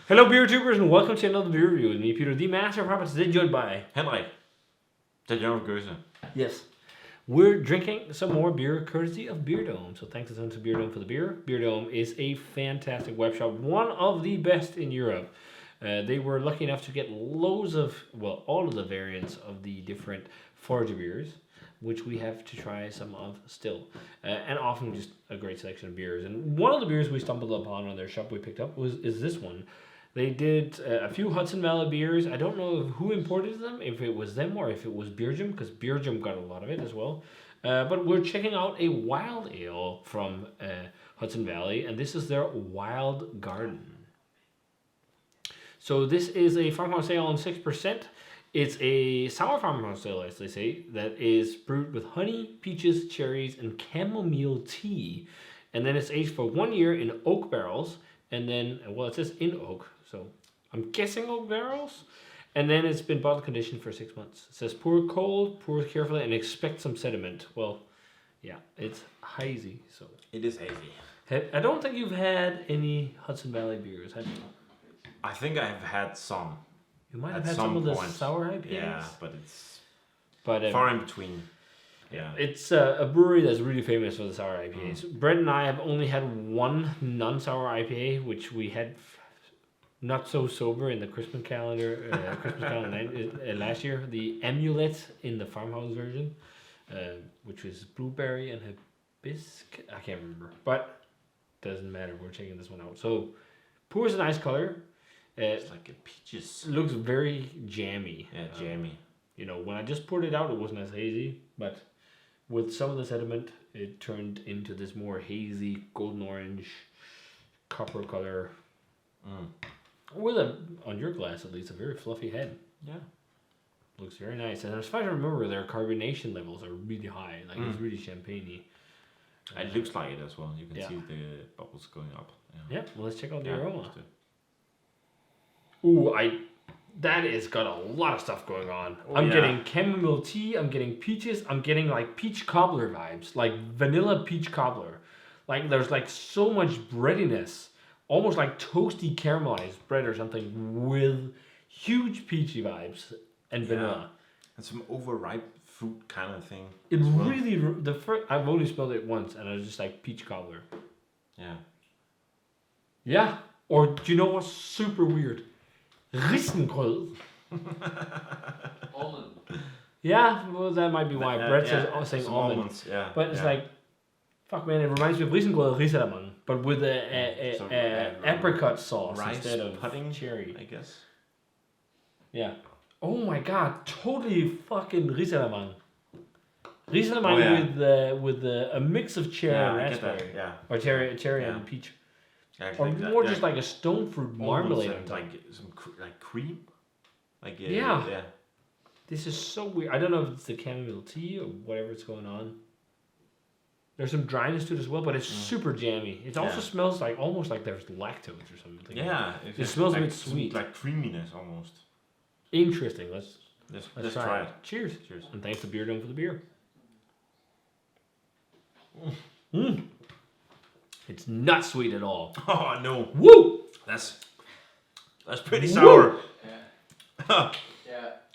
Hello, beer tubers, and welcome to another beer review with me, Peter, the Master of Puppets, then joined by Henrik, the general Goethe. Yes. We're drinking some more beer courtesy of Beer Dome. So thanks a ton to Beer Dome for the beer. Beer Dome is a fantastic web shop, one of the best in Europe. They were lucky enough to get loads of, well, all of the variants of the different forager beers, which we have to try some of still. And often just a great selection of beers. And one of the beers we stumbled upon on their shop we picked up is this one. They did a few Hudson Valley beers. I don't know who imported them, if it was them or if it was Beerjum, because Beerjum got a lot of it as well. But we're checking out a wild ale from Hudson Valley, and this is their Wild Garden. So this is a Farmhouse Ale on 6%. It's a sour Farmhouse Ale, as they say, that is brewed with honey, peaches, cherries, and chamomile tea. And then it's aged for 1 year in oak barrels. And then, well, it says in oak, so I'm guessing oak barrels. And then it's been bottle conditioned for 6 months. It says pour cold, pour carefully, and expect some sediment. Well, yeah, it's hazy. So It is hazy. I don't think you've had any Hudson Valley beers, have you? I think I've had some. You might have At had some some of the point. sour IPAs. Yeah, but it's But far in between. Yeah. it's a brewery that's really famous for the sour IPAs. Brett and I have only had one non-sour IPA, which we had not so sober in the Christmas calendar last year. The Amulet in the Farmhouse version, which was blueberry and hibiscus. I can't remember, but doesn't matter. We're checking this one out. So, pours a nice color. It's like a peaches. Looks very jammy. Yeah, jammy. When I just poured it out, it wasn't as hazy, but with some of the sediment, it turned into this more hazy, golden orange, copper color. With on your glass at least, a very fluffy head. Yeah. Looks very nice. And as far as I remember, their carbonation levels are really high. Like, it's really champagne-y. It looks like it as well. You can Yeah. see the bubbles going up. Yeah, well, let's check out the aroma. let's do it. Ooh, that has got a lot of stuff going on. I'm getting chamomile tea, I'm getting peaches, I'm getting like peach cobbler vibes, like vanilla peach cobbler. Like there's like so much breadiness, almost like toasty caramelized bread or something with huge peachy vibes and vanilla. And some overripe fruit kind of thing. It as well. really, I've only smelled it once and I was just like peach cobbler. Yeah. Yeah, or do you know what's super weird? Rissengröt. Almond. Yeah, well, that might be why. Brett says saying some almond. almonds. Yeah. But it's like, fuck man, it reminds me of Rissengröt Risalamande, but with a apricot sauce rice instead of pudding, cherry. I guess. Yeah. Oh my god, totally fucking Risalamande. Risalamande with a mix of cherry and I get that. raspberry. Yeah. Or cherry Yeah. and peach. Yeah, Or like that, more yeah. just like a stone fruit marmalade on Almost top. like some like cream. Like Yeah. This is so weird. I don't know if it's the chamomile tea or whatever's going on. There's some dryness to it as well, but it's super jammy. It also smells like almost like there's lactose or something. Yeah. It smells like a bit sweet. Like creaminess almost. Interesting. Let's Let's try it. Cheers. Cheers. And thanks to Beer Dome for the beer. It's not sweet at all. Oh no. Woo! That's pretty sour. Yeah.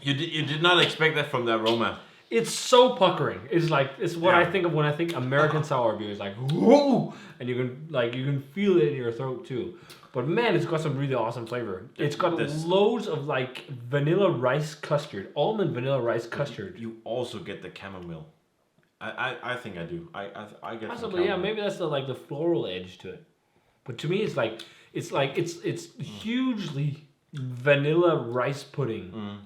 You did not expect that from the aroma. It's so puckering. It's what I think of when I think American sour beer. It's like whoa, and you can feel it in your throat too. But man, it's got some really awesome flavor. It's got loads of like vanilla rice custard, almond vanilla rice custard. You also get the chamomile. I think I do. I get Possibly, yeah. Maybe that's the floral edge to it. But to me, it's hugely vanilla rice pudding,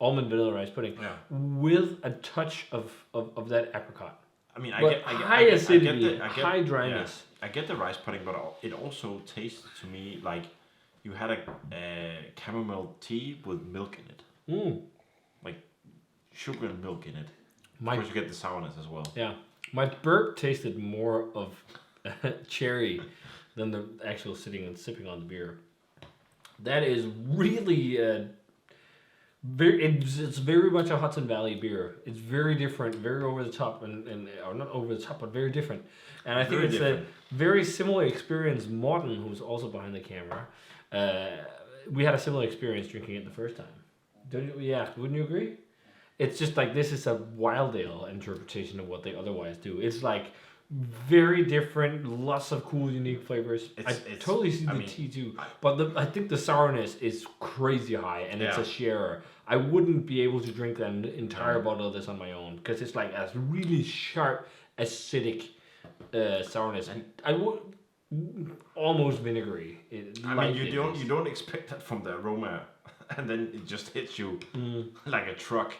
almond vanilla rice pudding, with a touch of that apricot. I mean, high acidity, high dryness. Yeah, I get the rice pudding, but it also tastes to me like you had a chamomile tea with milk in it, like sugar and milk in it. Of course, you get the sourness as well. Yeah, my burp tasted more of cherry than the actual sitting and sipping on the beer. That is really it's very much a Hudson Valley beer. It's very different, very over the top, and or not over the top, but very different. And I think a very similar experience. Morten, who's also behind the camera, we had a similar experience drinking it the first time. Don't you? Yeah, wouldn't you agree? It's just like this is a wild ale interpretation of what they otherwise do. It's like very different, lots of cool, unique flavors. I totally see the tea too, but I think the sourness is crazy high, and it's a sharer. I wouldn't be able to drink an entire bottle of this on my own because it's like a really sharp, acidic sourness, and I would almost vinegary. You don't expect that from the aroma, and then it just hits you like a truck.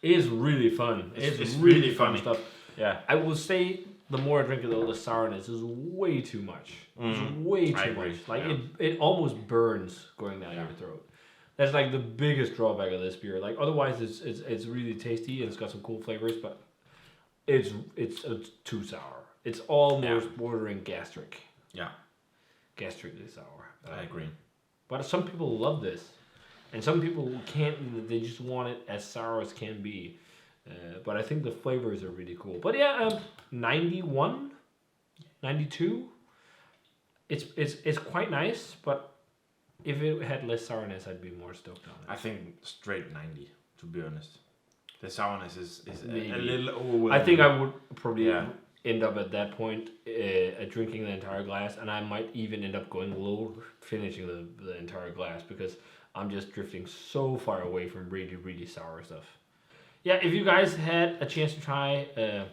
It is really fun. It's really fun stuff. Yeah, I will say the more I drink it, though, the sourness is way too much. It's way too much. Like it almost burns going down your throat. That's like the biggest drawback of this beer. Like otherwise, it's really tasty and it's got some cool flavors, but it's too sour. It's almost bordering gastric. Yeah, gastrically sour. I agree. But some people love this, and some people can't. They just want it as sour as can be. But I think the flavors are really cool. But yeah, 91, 92. It's quite nice, but if it had less sourness, I'd be more stoked on it. I think straight 90, to be honest. The sourness is a little overwhelming. I think I would probably end up at that point drinking the entire glass, and I might even end up going low, finishing the entire glass, because I'm just drifting so far away from really, really sour stuff. Yeah, if you guys had a chance to try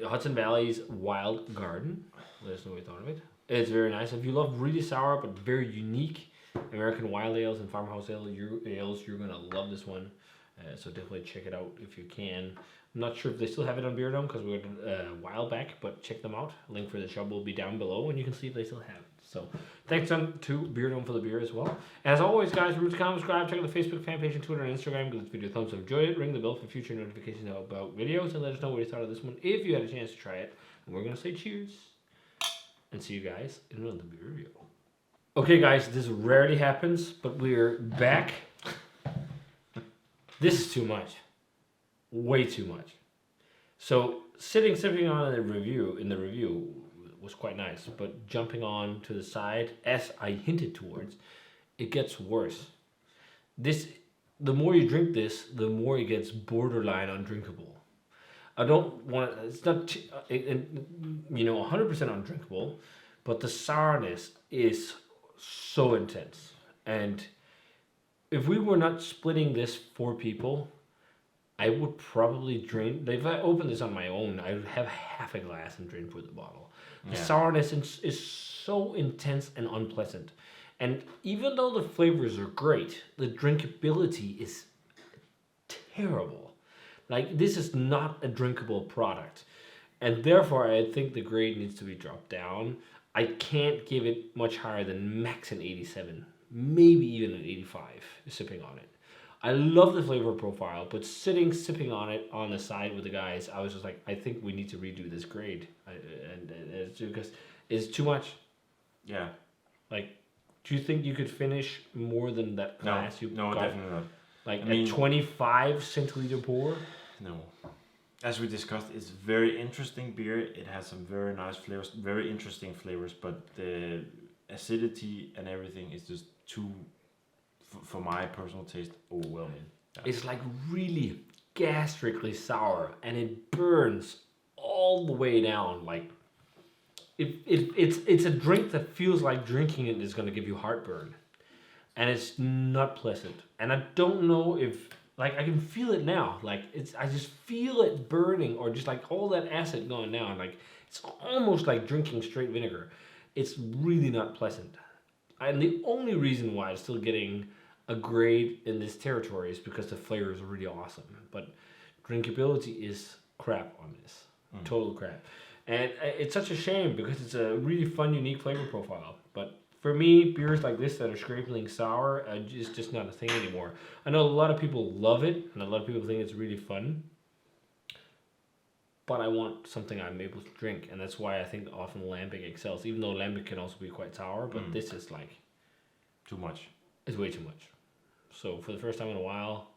Hudson Valley's Wild Garden, let us know what you thought of it. It's very nice. If you love really sour but very unique American wild ales and farmhouse ales, you're going to love this one. So definitely check it out if you can. I'm not sure if they still have it on Beer Dome because we were a while back, but check them out. Link for the shop will be down below, and you can see if they still have it. So thanks to Beer Dome for the beer as well. As always, guys, remember to comment, subscribe, check out the Facebook fan page and Twitter and Instagram. Give this video a thumbs up, enjoy it, ring the bell for future notifications about videos, and let us know what you thought of this one if you had a chance to try it. And we're going to say cheers and see you guys in another beer review. Okay, guys, this rarely happens, but we're back. This is too much. Way too much. So sipping on the review was quite nice, but jumping on to the side, as I hinted towards, it gets worse. The more you drink this, the more it gets borderline undrinkable. I don't want to, it's not, 100% undrinkable, but the sourness is so intense. And if we were not splitting this for people, I would probably drink, if I opened this on my own, I would have half a glass and drink with the bottle. The sourness is so intense and unpleasant. And even though the flavors are great, the drinkability is terrible. Like, this is not a drinkable product. And therefore, I think the grade needs to be dropped down. I can't give it much higher than max an 87. Maybe even an 85, sipping on it. I love the flavor profile, but sipping on it on the side with the guys, I was just like, I think we need to redo this grade. And it's because it's too much. Yeah. Like, do you think you could finish more than that glass you got? No, definitely not. Like a 25 centiliter pour? No. As we discussed, it's very interesting beer. It has some very nice flavors, very interesting flavors, but the acidity and everything is just too, for my personal taste, overwhelming. Yeah. It's like really gastrically sour, and it burns all the way down. Like it's a drink that feels like drinking it is going to give you heartburn, and it's not pleasant. And I don't know if, like, I can feel it now. Like, I just feel it burning, or just like all that acid going down. Like, it's almost like drinking straight vinegar. It's really not pleasant. And the only reason why it's still getting a grade in this territory is because the flavor is really awesome. But drinkability is crap on this. Total crap. And it's such a shame because it's a really fun, unique flavor profile. But for me, beers like this that are scraping sour is just not a thing anymore. I know a lot of people love it, and a lot of people think it's really fun. But I want something I'm able to drink, and that's why I think often Lambic excels. Even though Lambic can also be quite sour, but this is like too much. It's way too much. So for the first time in a while,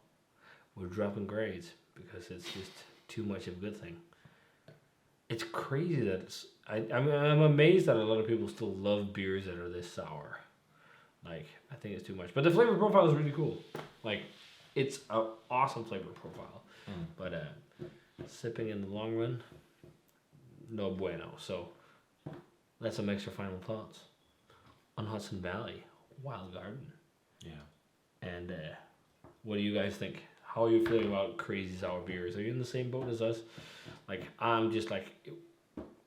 we're dropping grades because it's just too much of a good thing. It's crazy that I'm amazed that a lot of people still love beers that are this sour. Like, I think it's too much. But the flavor profile is really cool. Like, it's an awesome flavor profile. But sipping in the long run, no bueno. So, that's some extra final thoughts on Hudson Valley Wild Garden. Yeah. And what do you guys think? How are you feeling about crazy sour beers? Are you in the same boat as us? Like, I'm just like,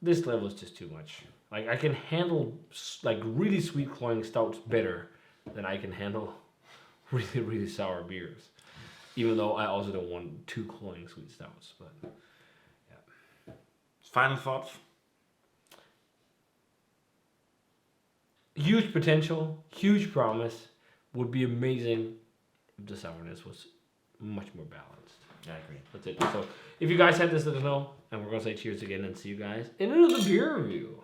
this level is just too much. Like, I can handle like really sweet cloying stouts better than I can handle really, really sour beers. Even though I also don't want too cloying sweet stouts. But yeah. Final thoughts? Huge potential, huge promise. Would be amazing if the sourness was much more balanced. Yeah, I agree. That's it. So if you guys had this, let us know. And we're going to say cheers again and see you guys in another beer review.